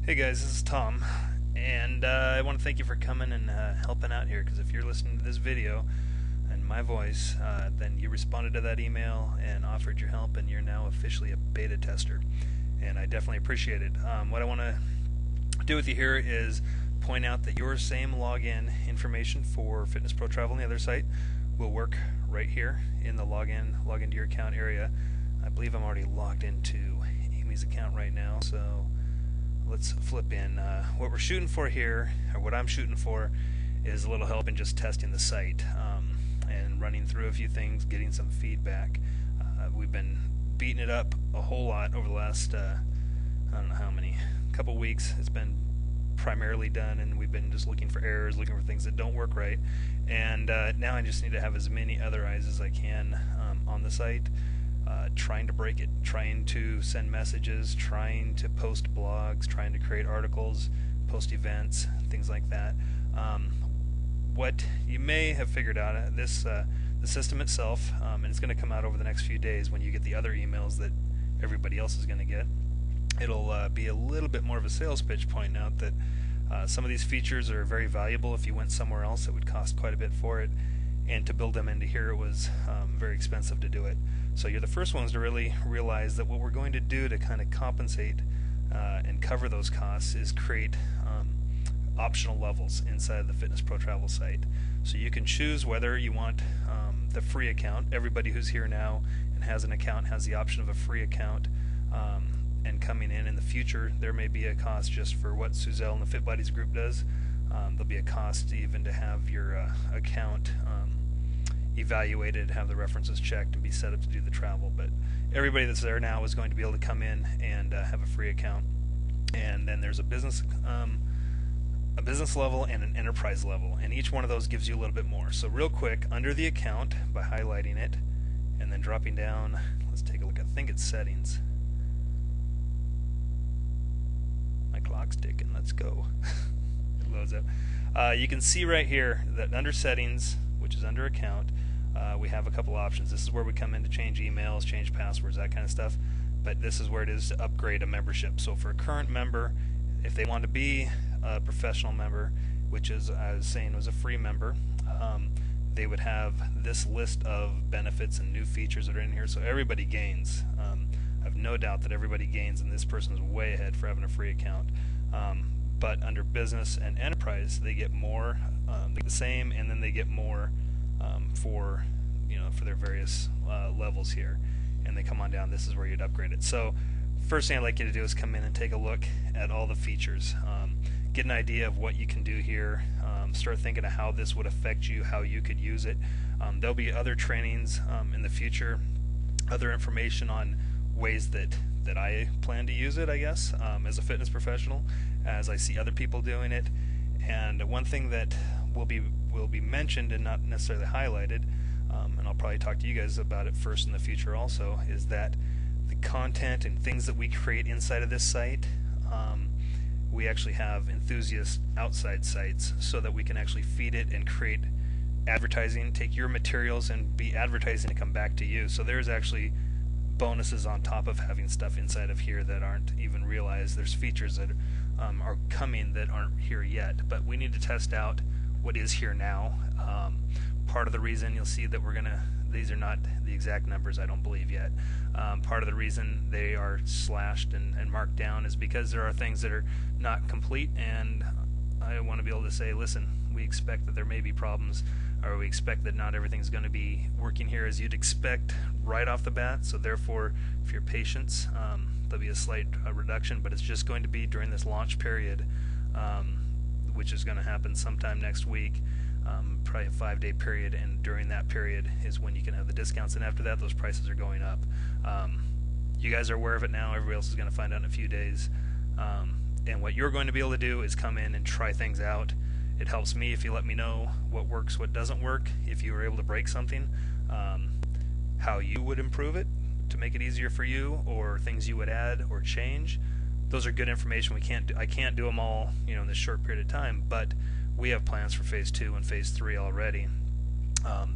Hey guys, this is Tom, and I want to thank you for coming and helping out here. Because if you're listening to this video and my voice, then you responded to that email and offered your help, and you're now officially a beta tester, and I definitely appreciate it. What I want to do with you here is point out that your same login information for Fitness Pro Travel on the other site will work right here in the log into your account area. I believe I'm already logged into Amy's account right now, so let's flip in. What we're shooting for here, or what I'm shooting for, is a little help in just testing the site and running through a few things, getting some feedback. We've been beating it up a whole lot over the last, I don't know how many, couple weeks. It's been primarily done, and we've been just looking for errors, looking for things that don't work right. And now I just need to have as many other eyes as I can on the site. Trying to break it, trying to send messages, trying to post blogs, trying to create articles, post events, things like that. What you may have figured out, the system itself, and it's going to come out over the next few days when you get the other emails that everybody else is going to get. It'll be a little bit more of a sales pitch, pointing out that some of these features are very valuable. If you went somewhere else, it would cost quite a bit for it, and to build them into here, it was very expensive to do it. So you're the first ones to really realize that what we're going to do to kind of compensate and cover those costs is create optional levels inside the Fitness Pro Travel site. So you can choose whether you want the free account. Everybody who's here now and has an account has the option of a free account. And coming in the future, there may be a cost just for what Suzelle and the Fit Buddies group does. There'll be a cost even to have your account evaluated, have the references checked, and be set up to do the travel. But everybody that's there now is going to be able to come in and have a free account. And then there's a business level and an enterprise level, and each one of those gives you a little bit more. So real quick, under the account, by highlighting it and then dropping down, let's take a look. I think it's settings. My clock's ticking. Let's go. It loads up. You can see right here that under settings, which is under account, we have a couple options. This is where we come in to change emails, change passwords, that kind of stuff. But this is where it is to upgrade a membership. So for a current member, if they want to be a professional member, which is, I was saying, was a free member, they would have this list of benefits and new features that are in here. So everybody gains. I have no doubt that everybody gains, and this person is way ahead for having a free account. But under business and enterprise, they get more, they get the same, and then they get more for their various levels here. And they come on down. This is where you'd upgrade it. So first thing I'd like you to do is come in and take a look at all the features, get an idea of what you can do here, start thinking of how this would affect you, how you could use it. There'll be other trainings in the future, other information on ways that I plan to use it, I guess, as a fitness professional, as I see other people doing it. And one thing that will be mentioned and not necessarily highlighted, and I'll probably talk to you guys about it first in the future also, is that the content and things that we create inside of this site, we actually have enthusiast outside sites so that we can actually feed it and create advertising, take your materials and be advertising to come back to you. So there's actually bonuses on top of having stuff inside of here that aren't even realized. There's features that are coming that aren't here yet, but we need to test out what is here now. Part of the reason you'll see that these are not the exact numbers, I don't believe yet. Part of the reason they are slashed and marked down is because there are things that are not complete, and I want to be able to say, listen, we expect that there may be problems, or we expect that not everything's going to be working here as you'd expect right off the bat. So therefore, for your patience, there'll be a slight reduction, but it's just going to be during this launch period, which is going to happen sometime next week, probably a 5-day period, and during that period is when you can have the discounts, and after that those prices are going up. You guys are aware of it now, everybody else is going to find out in a few days, and what you're going to be able to do is come in and try things out. It helps me if you let me know what works, what doesn't work, if you were able to break something, how you would improve it to make it easier for you, or things you would add or change. Those are good information. I can't do them all, in this short period of time, but we have plans for phase 2 and phase 3 already.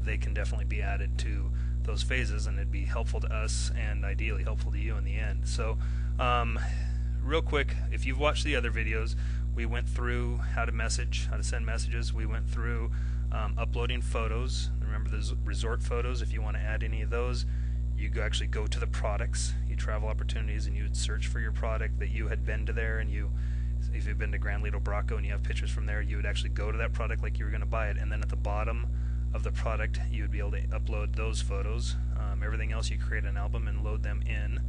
They can definitely be added to those phases, and it'd be helpful to us and ideally helpful to you in the end. So real quick, if you've watched the other videos, we went through how to send messages. We went through uploading photos. Remember those resort photos. If you want to add any of those, you actually go to the products, you travel opportunities, and you would search for your product that you had been to there, and if you've been to Grand Lido Bracco and you have pictures from there, you would actually go to that product like you were going to buy it, and then at the bottom of the product you would be able to upload those photos. Everything else, you create an album and load them in.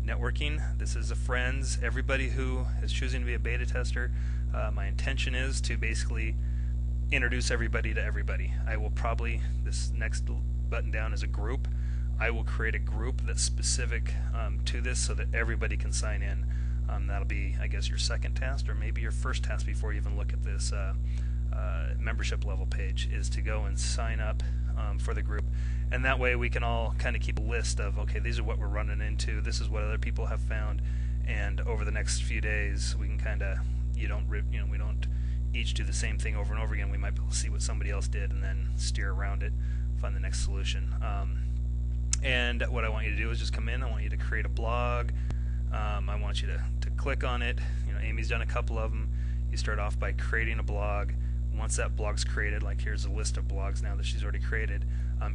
Networking, this is a friends, everybody who is choosing to be a beta tester. My intention is to basically introduce everybody to everybody. I will probably, this next button down is a group. I will create a group that's specific to this so that everybody can sign in. That'll be, I guess, your second task, or maybe your first task before you even look at this membership level page, is to go and sign up for the group. And that way we can all kind of keep a list of, okay, these are what we're running into, this is what other people have found, and over the next few days we can kind of, we don't each do the same thing over and over again. We might be able to see what somebody else did and then steer around it, find the next solution. And what I want you to do is just come in. I want you to create a blog. I want you to click on it. Amy's done a couple of them. You start off by creating a blog. Once that blog's created, like here's a list of blogs now that she's already created,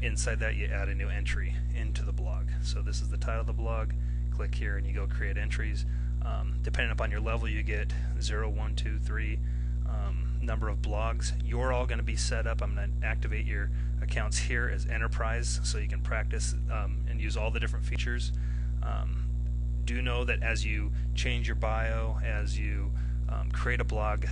inside that you add a new entry into the blog. So this is the title of the blog. Click here and you go create entries. Depending upon your level, you get 0, 1, 2, 3 number of blogs. You're all going to be set up. I'm going to activate your accounts here as enterprise so you can practice and use all the different features. Do know that as you change your bio, as you create a blog,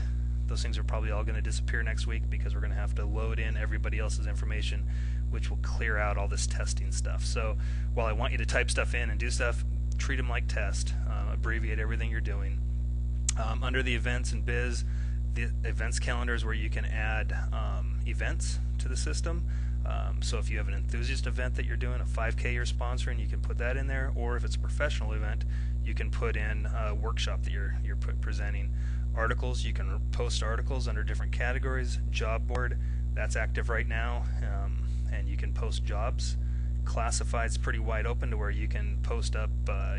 those things are probably all going to disappear next week because we're going to have to load in everybody else's information, which will clear out all this testing stuff. So while I want you to type stuff in and do stuff, treat them like test. Abbreviate everything you're doing. Under the events and biz, the events calendar is where you can add events to the system. So if you have an enthusiast event that you're doing, a 5K you're sponsoring, you can put that in there. Or if it's a professional event, you can put in a workshop that you're presenting. Articles, you can post articles under different categories. Job board, that's active right now, and you can post jobs. Classified's pretty wide open to where you can post up,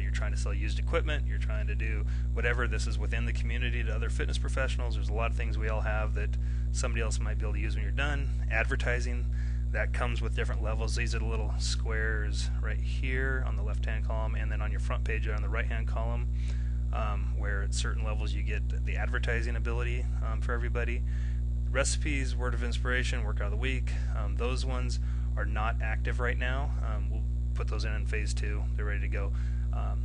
you're trying to sell used equipment, you're trying to do whatever. This is within the community to other fitness professionals. There's a lot of things we all have that somebody else might be able to use when you're done. Advertising, that comes with different levels. These are the little squares right here on the left hand column, and then on your front page on the right hand column, where at certain levels you get the advertising ability for everybody. Recipes, word of inspiration, workout of the week, those ones are not active right now. We'll put those in phase 2. They're ready to go.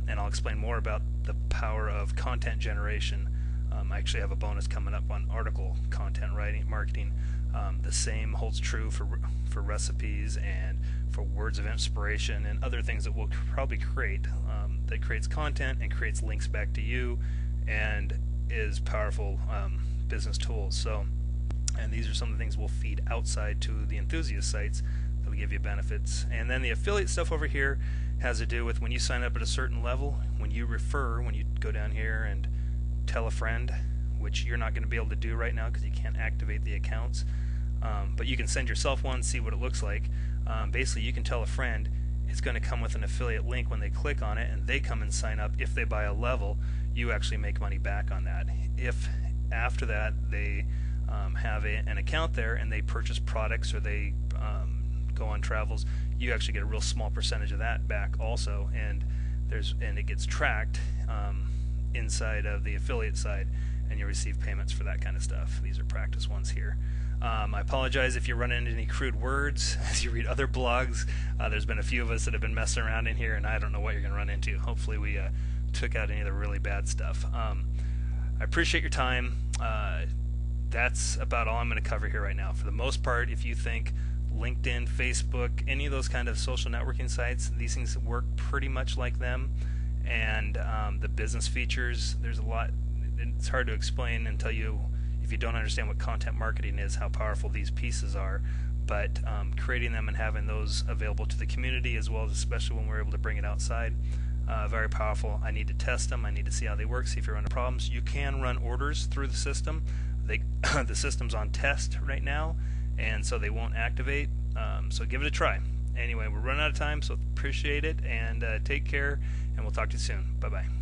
And I'll explain more about the power of content generation. I actually have a bonus coming up on article content writing, marketing. The same holds true for recipes and for words of inspiration and other things that we'll probably create. That creates content and creates links back to you and is powerful business tools. So, and these are some of the things we'll feed outside to the enthusiast sites that'll give you benefits. And then the affiliate stuff over here has to do with when you sign up at a certain level, when you refer, when you go down here and tell a friend, which you're not going to be able to do right now because you can't activate the accounts, but you can send yourself one, see what it looks like. Basically, you can tell a friend, it's going to come with an affiliate link when they click on it and they come and sign up. If they buy a level, you actually make money back on that. If after that they have an account there and they purchase products or they go on travels, you actually get a real small percentage of that back also, and it gets tracked inside of the affiliate side, and you receive payments for that kind of stuff. These are practice ones here. I apologize if you run into any crude words as you read other blogs. There's been a few of us that have been messing around in here, and I don't know what you're going to run into. Hopefully we took out any of the really bad stuff. I appreciate your time. That's about all I'm going to cover here right now. For the most part, if you think LinkedIn, Facebook, any of those kind of social networking sites, these things work pretty much like them. And the business features, there's a lot. It's hard to explain until if you don't understand what content marketing is, how powerful these pieces are. But creating them and having those available to the community, as well as especially when we're able to bring it outside, very powerful. I need to test them. I need to see how they work, see if you're running problems. You can run orders through the system. The system's on test right now, and so they won't activate. So give it a try. Anyway, we're running out of time, so appreciate it, and take care, and we'll talk to you soon. Bye-bye.